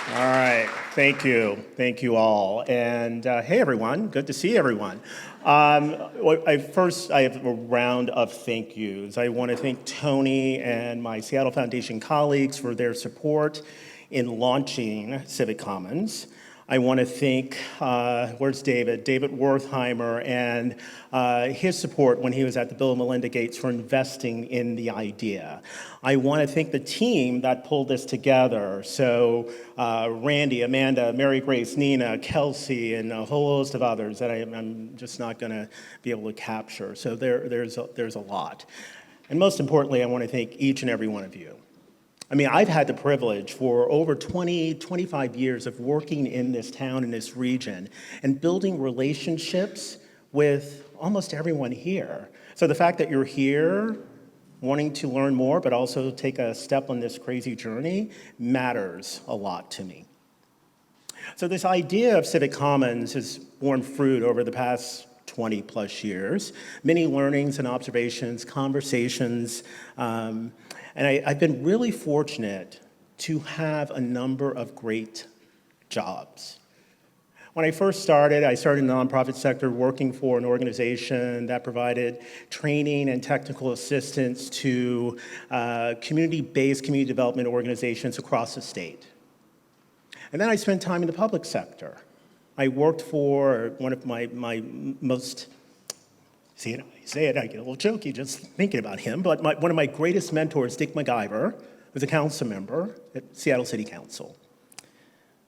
All right, thank you. Thank you all. And hey, everyone, good to see everyone. I have a round of thank yous. I want to thank Tony and my Seattle Foundation colleagues for their support in launching Civic Commons. I want to thank, where's David? David Wertheimer and his support when he was at the Bill and Melinda Gates for investing in the idea. I want to thank the team that pulled this together. So Randy, Amanda, Mary Grace, Nina, Kelsey, and a whole host of others that I'm just not going to be able to capture. So there's a lot. And most importantly, I want to thank each and every one of you. I mean, I've had the privilege for over 25 years of working in this town, in this region, and building relationships with almost everyone here. So the fact that you're here, wanting to learn more, but also take a step on this crazy journey, matters a lot to me. So this idea of Civic Commons has borne fruit over the past 20 plus years. Many learnings and observations, conversations, and I've been really fortunate to have a number of great jobs. When I first started, I started in the nonprofit sector working for an organization that provided training and technical assistance to community-based community development organizations across the state. And then I spent time in the public sector. I worked for one of my most, see it, I say it, I get a little jokey just thinking about him, but one of my greatest mentors, Dick McIver, was a council member at Seattle City Council.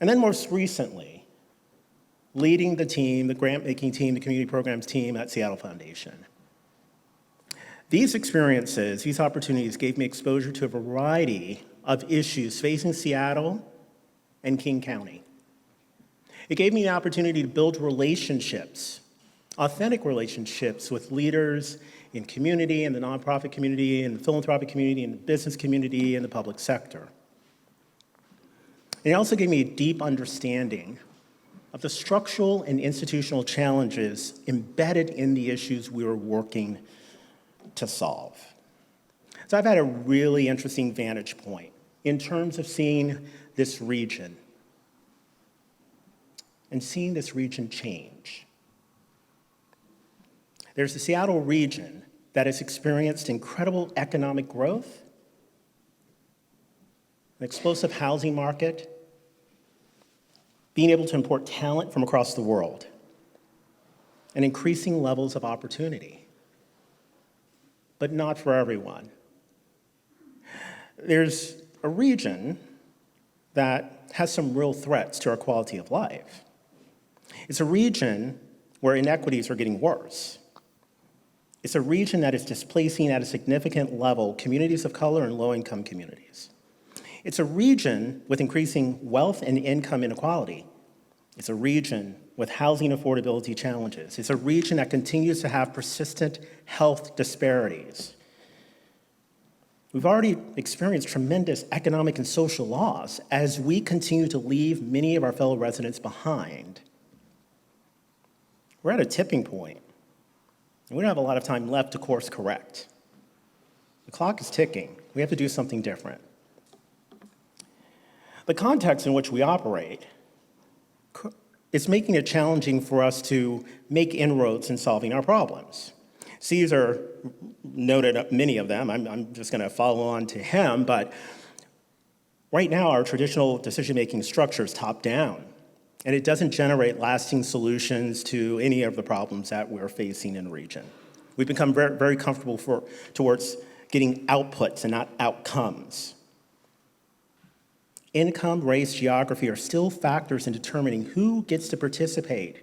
And then most recently, leading the team, the grant-making team, the community programs team at Seattle Foundation. These experiences, these opportunities gave me exposure to a variety of issues facing Seattle and King County. It gave me the opportunity to build relationships, authentic relationships with leaders in community, in the nonprofit community, in the philanthropic community, in the business community, in the public sector. It also gave me a deep understanding of the structural and institutional challenges embedded in the issues we were working to solve. So I've had a really interesting vantage point in terms of seeing this region and seeing this region change. There's the Seattle region that has experienced incredible economic growth, an explosive housing market, being able to import talent from across the world, and increasing levels of opportunity. But not for everyone. There's a region that has some real threats to our quality of life. It's a region where inequities are getting worse. It's a region that is displacing at a significant level communities of color and low-income communities. It's a region with increasing wealth and income inequality. It's a region with housing affordability challenges. It's a region that continues to have persistent health disparities. We've already experienced tremendous economic and social loss as we continue to leave many of our fellow residents behind. We're at a tipping point, and we don't have a lot of time left to course correct. The clock is ticking. We have to do something different. The context in which we operate is making it challenging for us to make inroads in solving our problems. Caesar noted many of them. I'm just going to follow on to him, but right now our traditional decision-making structure is top-down, and it doesn't generate lasting solutions to any of the problems that we're facing in the region. We've become very, very comfortable towards getting outputs and not outcomes. Income, race, geography are still factors in determining who gets to participate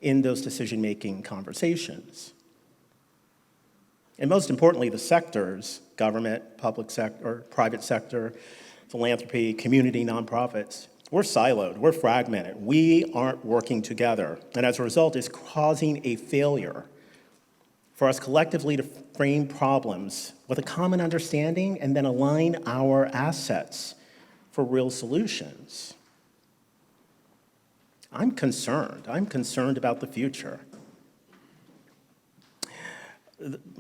in those decision-making conversations. And most importantly, the sectors, government, public sector, or private sector, philanthropy, community, nonprofits, we're siloed, we're fragmented, we aren't working together. And as a result, it's causing a failure for us collectively to frame problems with a common understanding and then align our assets for real solutions. I'm concerned about the future.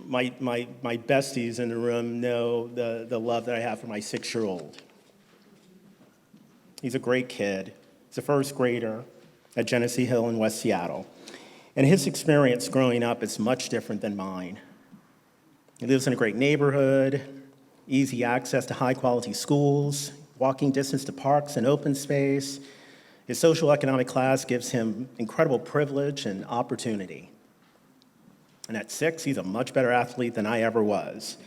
My besties in the room know the love that I have for my 6-year-old. He's a great kid. He's a first grader at Genesee Hill in West Seattle. And his experience growing up is much different than mine. He lives in a great neighborhood, easy access to high-quality schools, walking distance to parks and open space. His social economic class gives him incredible privilege and opportunity. And at 6, he's a much better athlete than I ever was.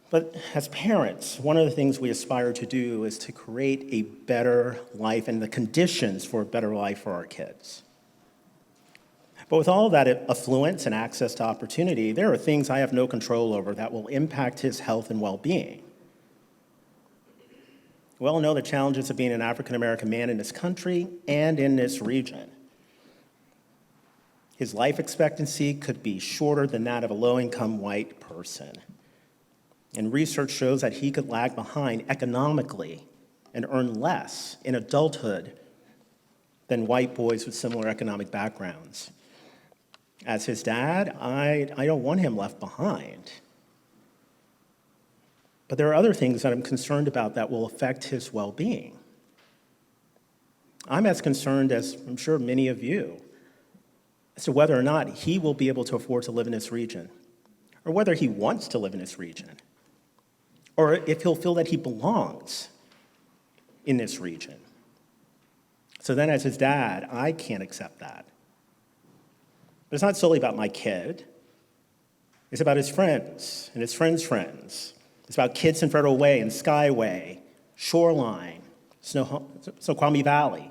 But as parents, one of the things we aspire to do is to create a better life and the conditions for a better life for our kids. But with all that affluence and access to opportunity, there are things I have no control over that will impact his health and well-being. We all know the challenges of being an African-American man in this country and in this region. His life expectancy could be shorter than that of a low-income white person. And research shows that he could lag behind economically and earn less in adulthood than white boys with similar economic backgrounds. As his dad, I don't want him left behind. But there are other things that I'm concerned about that will affect his well-being. I'm as concerned as I'm sure many of you as to whether or not he will be able to afford to live in this region, or whether he wants to live in this region, or if he'll feel that he belongs in this region. So then as his dad, I can't accept that. But it's not solely about my kid. It's about his friends and his friends' friends. It's about kids in Federal Way and Skyway, Shoreline, Snoqualmie Valley.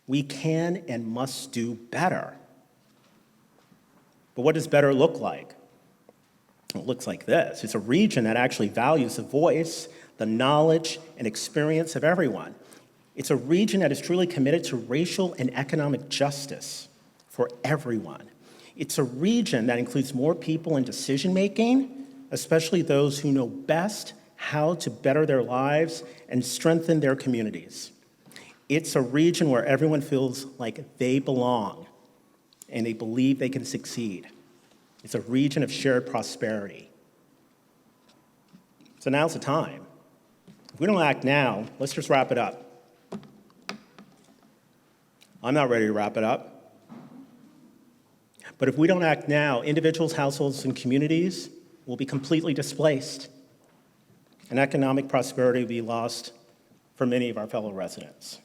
We can and must do better. But what does better look like? It looks like this. It's a region that actually values the voice, the knowledge, and experience of everyone. It's a region that is truly committed to racial and economic justice for everyone. It's a region that includes more people in decision-making, especially those who know best how to better their lives and strengthen their communities. It's a region where everyone feels like they belong and they believe they can succeed. It's a region of shared prosperity. So now's the time. If we don't act now, let's just wrap it up. I'm not ready to wrap it up. But if we don't act now, individuals, households, and communities will be completely displaced, and economic prosperity will be lost for many of our fellow residents.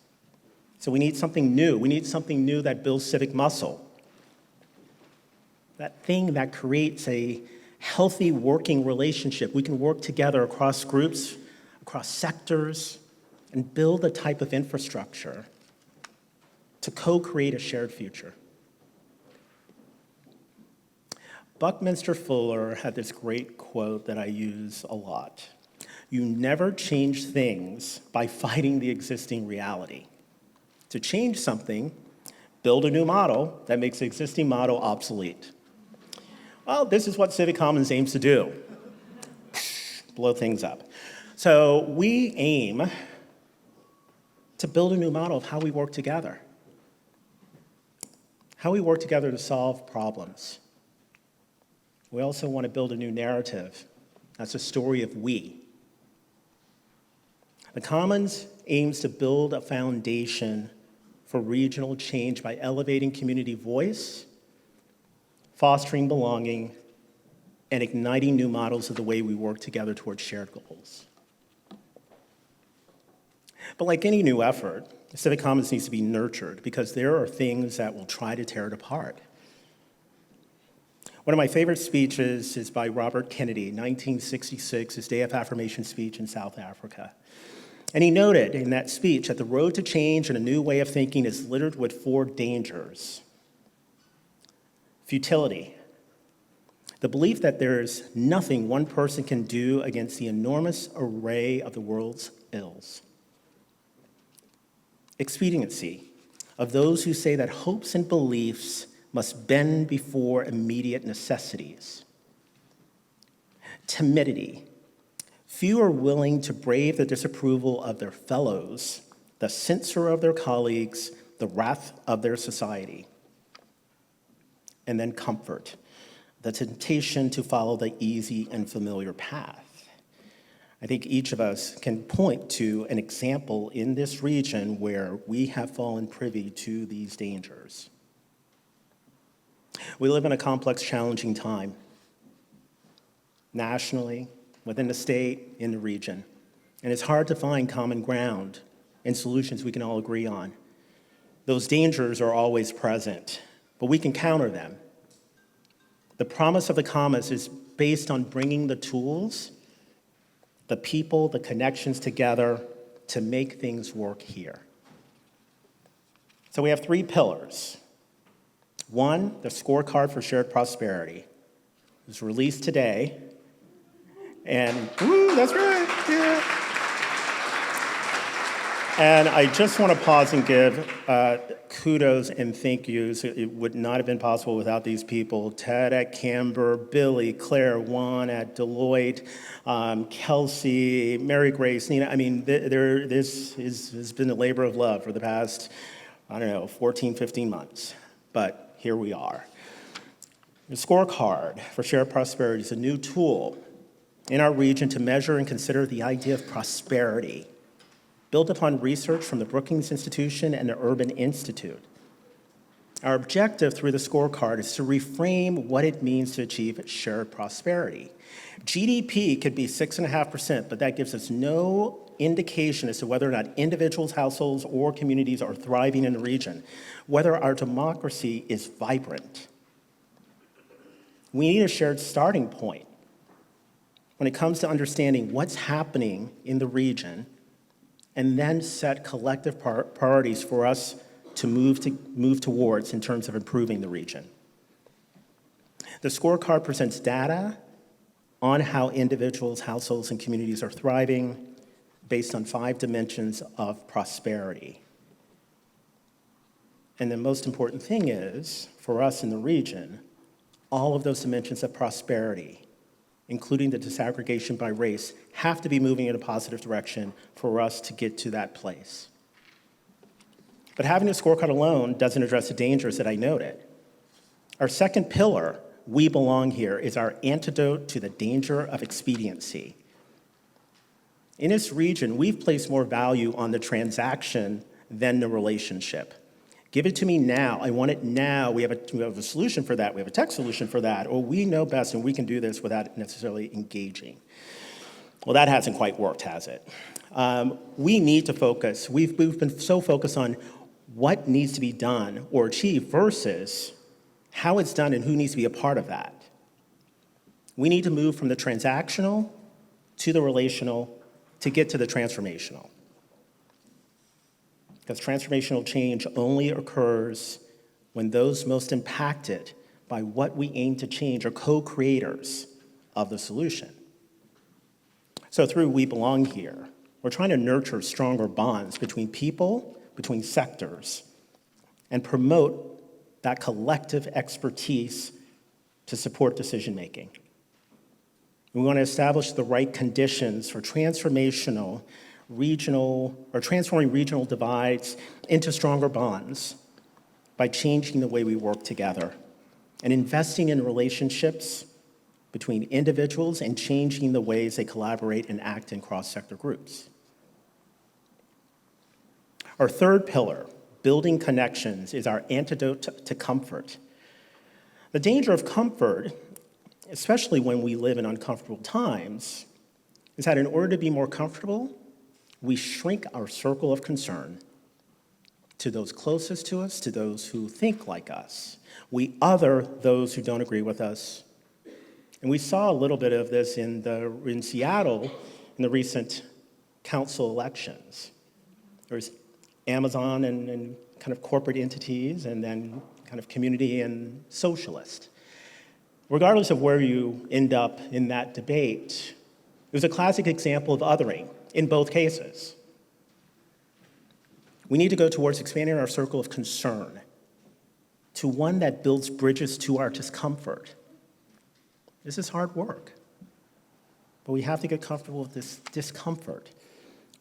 So we need something new. We need something new that builds civic muscle, that thing that creates a healthy working relationship. We can work together across groups, across sectors, and build a type of infrastructure to co-create a shared future. Buckminster Fuller had this great quote that I use a lot. You never change things by fighting the existing reality. To change something, build a new model that makes the existing model obsolete. Well, this is what Civic Commons aims to do. Blow things up. So we aim to build a new model of how we work together. How we work together to solve problems. We also want to build a new narrative. That's a story of we. The Commons aims to build a foundation for regional change by elevating community voice, fostering belonging, and igniting new models of the way we work together towards shared goals. But like any new effort, Civic Commons needs to be nurtured because there are things that will try to tear it apart. One of my favorite speeches is by Robert Kennedy, 1966, his Day of Affirmation speech in South Africa. And he noted in that speech that the road to change and a new way of thinking is littered with 4 dangers. Futility, the belief that there is nothing one person can do against the enormous array of the world's ills. Expediency, of those who say that hopes and beliefs must bend before immediate necessities. Timidity. Few are willing to brave the disapproval of their fellows, the censure of their colleagues, the wrath of their society. And then comfort, the temptation to follow the easy and familiar path. I think each of us can point to an example in this region where we have fallen privy to these dangers. We live in a complex, challenging time, nationally, within the state, in the region. And it's hard to find common ground and solutions we can all agree on. Those dangers are always present, but we can counter them. The promise of the Commons is based on bringing the tools, the people, the connections together to make things work here. So we have 3 pillars. 1, the scorecard for shared prosperity. It was released today. And, that's right, yeah. And I just want to pause and give kudos and thank yous. It would not have been possible without these people. Ted at Camber, Billy, Claire, Juan at Deloitte, Kelsey, Mary Grace, Nina. I mean, this has been a labor of love for the past, 14, 15 months. But here we are. The scorecard for shared prosperity is a new tool in our region to measure and consider the idea of prosperity, built upon research from the Brookings Institution and the Urban Institute. Our objective through the scorecard is to reframe what it means to achieve shared prosperity. GDP could be 6.5%, but that gives us no indication as to whether or not individuals, households, or communities are thriving in the region, whether our democracy is vibrant. We need a shared starting point when it comes to understanding what's happening in the region, and then set collective priorities for us to move towards in terms of improving the region. The scorecard presents data on how individuals, households, and communities are thriving based on 5 dimensions of prosperity. And the most important thing is, for us in the region, all of those dimensions of prosperity, including the disaggregation by race, have to be moving in a positive direction for us to get to that place. But having a scorecard alone doesn't address the dangers that I noted. Our second pillar, we belong here, is our antidote to the danger of expediency. In this region, we've placed more value on the transaction than the relationship. Give it to me now. I want it now. We have a solution for that. We have a tech solution for that. Or we know best and we can do this without necessarily engaging. Well, that hasn't quite worked, has it? We need to focus. We've been so focused on what needs to be done or achieved versus how it's done and who needs to be a part of that. We need to move from the transactional to the relational to get to the transformational. Because transformational change only occurs when those most impacted by what we aim to change are co-creators of the solution. So through We Belong Here, we're trying to nurture stronger bonds between people, between sectors, and promote that collective expertise to support decision-making. We want to establish the right conditions for transforming regional divides into stronger bonds by changing the way we work together and investing in relationships between individuals and changing the ways they collaborate and act in cross-sector groups. Our third pillar, building connections, is our antidote to comfort. The danger of comfort, especially when we live in uncomfortable times, is that in order to be more comfortable, we shrink our circle of concern to those closest to us, to those who think like us. We other those who don't agree with us. And we saw a little bit of this in Seattle in the recent council elections. There's Amazon and kind of corporate entities, and then kind of community and socialist. Regardless of where you end up in that debate, it was a classic example of othering in both cases. We need to go towards expanding our circle of concern to one that builds bridges to our discomfort. This is hard work, but we have to get comfortable with this discomfort.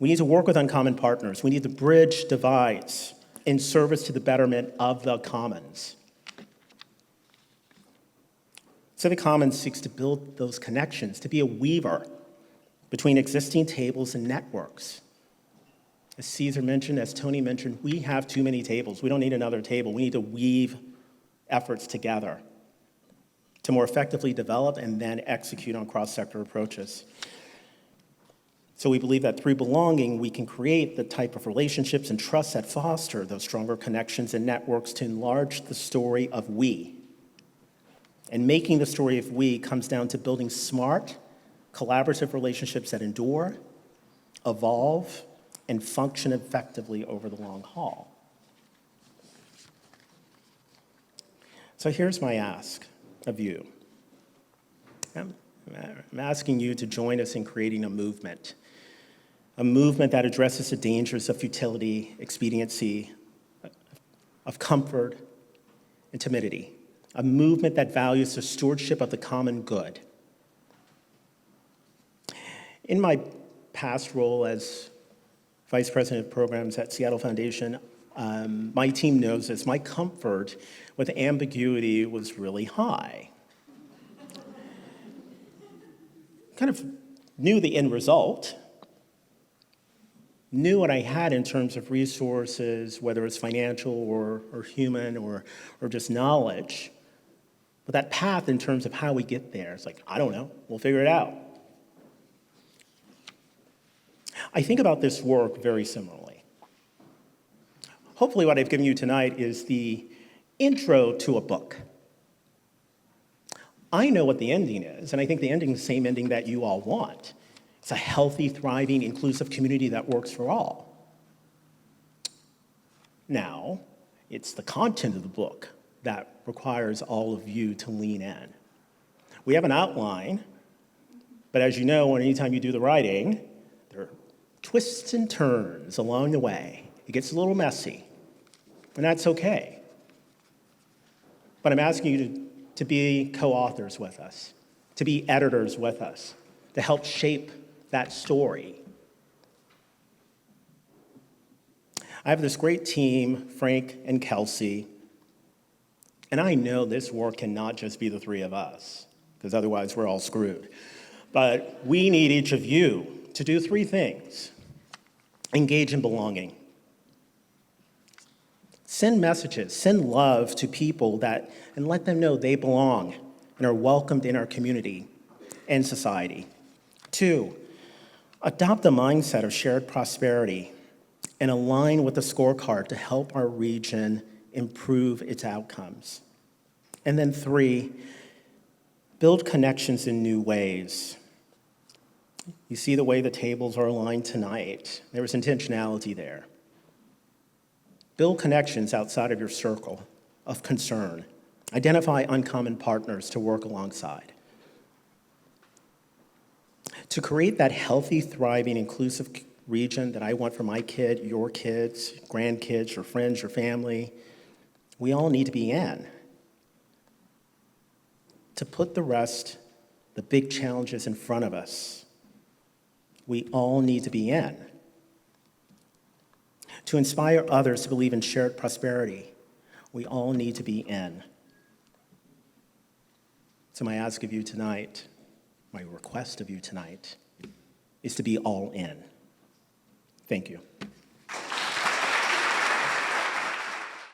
We need to work with uncommon partners. We need to bridge divides in service to the betterment of the commons. Civic Commons seeks to build those connections, to be a weaver between existing tables and networks. As Caesar mentioned, as Tony mentioned, we have too many tables. We don't need another table. We need to weave efforts together to more effectively develop and then execute on cross-sector approaches. So we believe that through belonging, we can create the type of relationships and trust that foster those stronger connections and networks to enlarge the story of we. And making the story of we comes down to building smart, collaborative relationships that endure, evolve, and function effectively over the long haul. So here's my ask of you. I'm asking you to join us in creating a movement that addresses the dangers of futility, expediency, of comfort, and timidity. A movement that values the stewardship of the common good. In my past role as Vice President of Programs at Seattle Foundation, my team knows this. My comfort with ambiguity was really high. Kind of knew the end result, knew what I had in terms of resources, whether it's financial or human or just knowledge. But that path in terms of how we get there, it's like, I don't know, we'll figure it out. I think about this work very similarly. Hopefully what I've given you tonight is the intro to a book. I know what the ending is, and I think the ending is the same ending that you all want. It's a healthy, thriving, inclusive community that works for all. Now, it's the content of the book that requires all of you to lean in. We have an outline, but as you know, anytime you do the writing, there are twists and turns along the way. It gets a little messy, and that's okay. But I'm asking you to be co-authors with us, to be editors with us, to help shape that story. I have this great team, Frank and Kelsey, and I know this work cannot just be the three of us, because otherwise we're all screwed. But we need each of you to do three things. Engage in belonging. Send messages, send love to people and let them know they belong and are welcomed in our community and society. 2, adopt a mindset of shared prosperity and align with the scorecard to help our region improve its outcomes. And then 3, build connections in new ways. You see the way the tables are aligned tonight. There was intentionality there. Build connections outside of your circle of concern. Identify uncommon partners to work alongside. To create that healthy, thriving, inclusive region that I want for my kid, your kids, grandkids, your friends, your family, we all need to be in. To put the rest, the big challenges in front of us, we all need to be in. To inspire others to believe in shared prosperity, we all need to be in. So my ask of you tonight, my request of you tonight, is to be all in. Thank you.